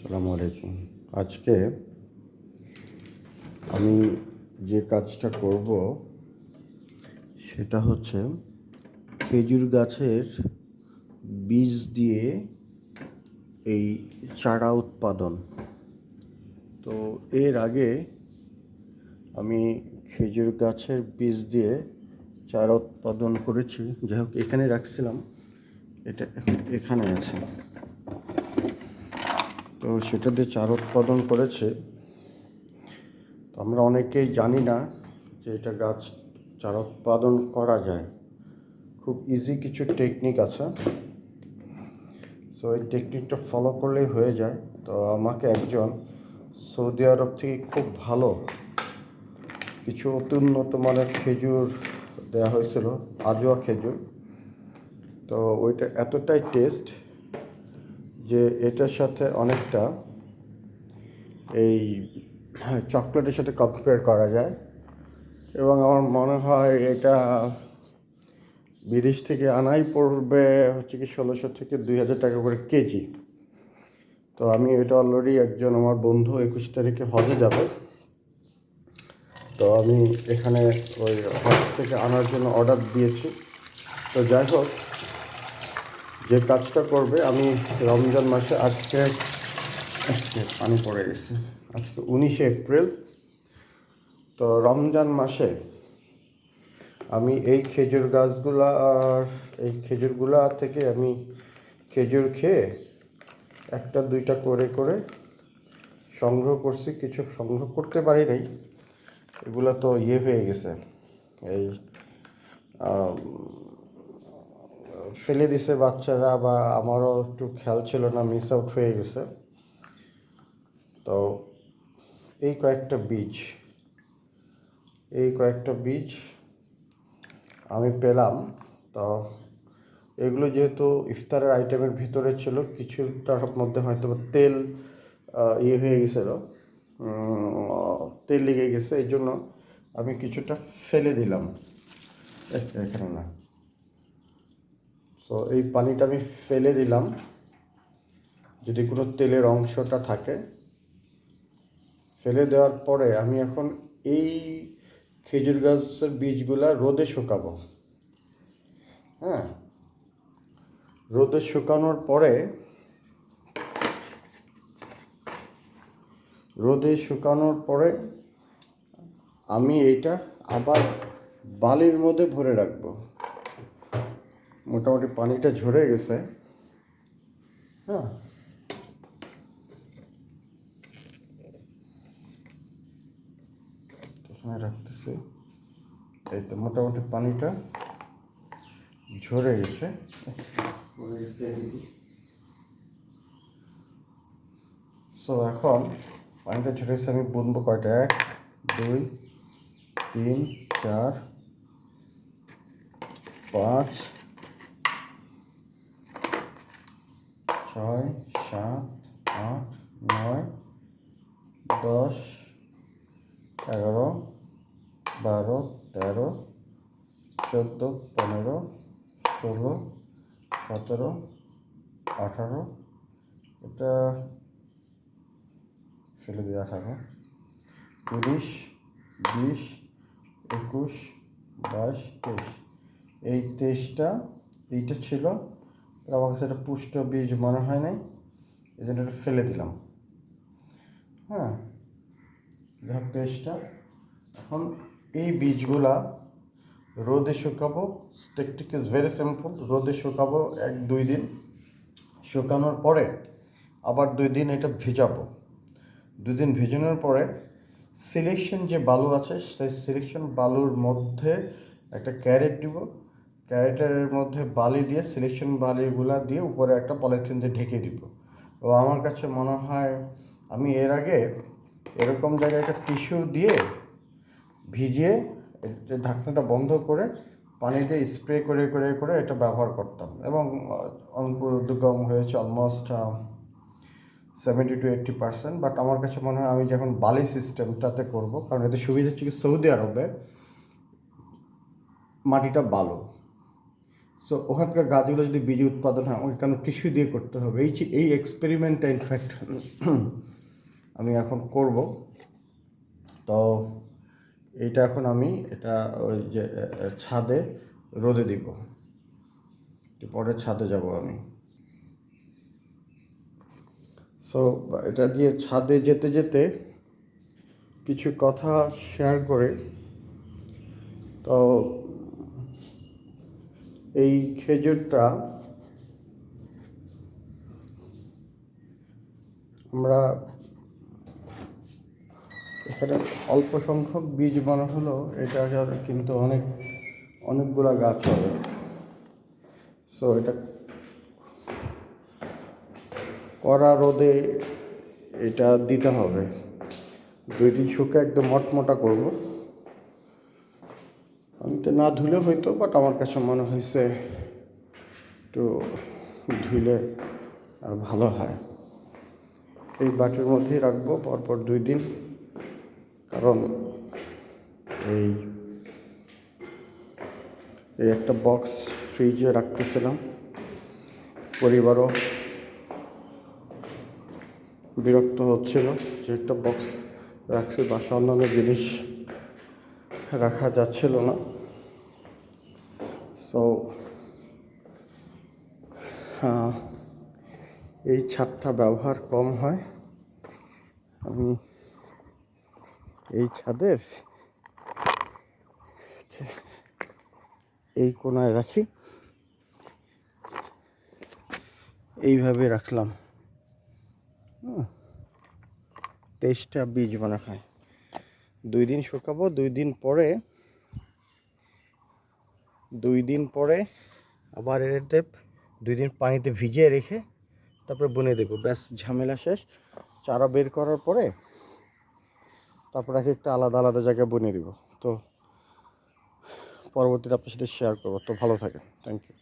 আসসালামু আলাইকুম। আজকে আমি যে কাজটা করব সেটা হচ্ছে খেজুর গাছের বীজ দিয়ে এই চারা উৎপাদন। তো এর আগে আমি খেজুর গাছের বীজ দিয়ে চারা উৎপাদন করেছি, যাই হোক এখানে রাখছিলাম, এটা এখন এখানে আছে। তো সেটা দিয়ে চারা উৎপাদন করেছে। আমরা অনেকেই জানি না যে এটা গাছ চারা উৎপাদন করা যায়। খুব ইজি কিছু টেকনিক আছে, সো এই টেকনিকটা ফলো করলেই হয়ে যায়। তো আমাকে একজন সৌদি আরব থেকে খুব ভালো কিছু অতি উন্নত মানের খেজুর দেওয়া হয়েছিল, আজোয়া খেজুর। তো ওইটা এতটাই টেস্ট যে এটার সাথে অনেকটা এই চকলেটের সাথে কম্পেয়ার করা যায়। এবং আমার মনে হয় এটা বিদেশ থেকে আনাই পড়বে হচ্ছে কি ১৬০০ থেকে ২০০০ টাকা করে কেজি। তো আমি এটা অলরেডি একজন আমার বন্ধু ২১ তারিখে হজে যাবে, তো আমি এখানে ওই হজ থেকে আনার জন্য অর্ডার দিয়েছি। তো যাই হোক, যে কাজটা করবে, আমি রমজান মাসে আজকে পানি পড়ে গেছে, আজকে ১৯শে এপ্রিল। তো রমজান মাসে আমি এই খেজুর গাছগুলা আর এই খেজুরগুলা থেকে আমি খেজুর খেয়ে একটা দুইটা করে করে সংগ্রহ করছি। কিছু সংগ্রহ করতে পারি নাই, এগুলো তো হয়ে গেছে, এই ফেলে দিছে বাচ্চারা, বা আমারও একটু খেয়াল ছিল না, মিস আউট হয়ে গেছে। তো এই কয়েকটা বীজ আমি পেলাম। তো এগুলো যেহেতু ইফতারের আইটেমের ভিতরে ছিল, কিছুটার মধ্যে হয়তো তেল হয়ে গেছিল, তেল লেগে গেছে, এই জন্য আমি কিছুটা ফেলে দিলাম, এখানে না। তো এই পানিটা আমি ফেলে দিলাম, যদি কোনো তেলের অংশটা থাকে। ফেলে দেওয়ার পরে আমি এখন এই খেজুর গাছের বীজগুলা রোদে শুকাবো। হ্যাঁ, রোদে শুকানোর পরে আমি এইটা আবার বালির মধ্যে ভরে রাখবো। মোটামুটি পানিটা ঝরে গেছে। হ্যাঁ, এখানে রাখতেছি। এই তো মোটামুটি পানিটা ঝরে গেছে। সো এখন পানিটা ঝরে গেছে, আমি বুনবো কয়টা, ১ ২ ৩ ৪ ৫ ৬ ৭ ৮ ৯ ১০ ১১ ১২ ১৩ ১৪ ১৫ ১৬ ১৭ ১৮, এটা ফেলে দিয়ে ১৮ ১৯ ২০ ২১ ২২ ২৩, এই ২৩টা এইটা ছিল। আমার কাছে একটা পুষ্ট বীজ মনে হয় নাই, এই জন্য এটা ফেলে দিলাম। হ্যাঁ, যাই হোক ২৩টা। এখন এই বীজগুলা রোদে শুকাবো। Technique is very simple. রোদে শুকাবো ১-২ দিন, শুকানোর পরে আবার ২ দিন এটা ভিজাবো। ২ দিন ভিজানোর পরে সিলেকশন যে বালু আছে, সেই সিলেকশন বালুর মধ্যে একটা ক্যারেট দিব। ক্যারেটের মধ্যে বালি দিয়ে, সিলেকশন বালিগুলা দিয়ে উপরে একটা পলিথিন দিয়ে ঢেকে দিব। তো আমার কাছে মনে হয় আমি এর আগে এরকম জায়গায় একটা টিস্যু দিয়ে ভিজিয়ে ঢাকনাটা বন্ধ করে পানি দিয়ে স্প্রে করে করে করে এটা ব্যবহার করতাম, এবং অঙ্কুরোদ্গম হয়েছে অলমোস্ট 70-80%। বাট আমার কাছে মনে হয় আমি যখন বালি সিস্টেমটাতে করব, কারণ এতে সুবিধা হচ্ছে কি সৌদি আরবে মাটিটা বালু, সো ওখানকার গাছগুলো যদি বীজ উৎপাদন হয় আমাকে কেন টিস্যু দিয়ে করতে হবে, এই এক্সপেরিমেন্টটা ইনফ্যাক্ট আমি এখন করব। তো এইটা এখন আমি এটা ওই যে ছাদে রোদে দিব, পরে ছাদে যাব আমি। সো এটা দিয়ে ছাদে যেতে যেতে কিছু কথা শেয়ার করে, তো এই খেজুরটা আমরা এখানে অল্প সংখ্যক বীজ বানা হলো, এটা কিন্তু অনেকগুলা গাছ হবে। সো এটা কড়া রোদে এটা দিতে হবে, 2 দিন শুকে একদম মটমটা করব। আমি তো না ধুলে হয়তো, বাট আমার কাছে মনে হয়েছে একটু ধুলে ভালো হয়। এই বাটির মধ্যেই রাখবো পরপর 2 দিন, কারণ এই একটা বক্স ফ্রিজে রাখতেছিলাম, পরিবারও বিরক্ত হচ্ছিল যে একটা বক্স রাখছি, বাসা অন্যান্য জিনিস রাখা যাচ্ছিল না। সো এই ছাদটা ব্যবহার কম হয়, আমি এই ছাদের এই কোনায় রাখি, এইভাবে রাখলাম। 23টা বীজ বানা হয়, 2 দিন শুকাবো, 2 দিন পরে আবার এতে 2 দিন পানিতে ভিজিয়ে রেখে তারপরে বুনে দেবো, ব্যাস ঝামেলা শেষ। চারা বের করার পরে তারপর একটা আলাদা আলাদা জায়গায় বুনে দিব। তো পরবর্তীতে আপনার সাথে শেয়ার করবো। তো ভালো থাকেন, থ্যাংক ইউ।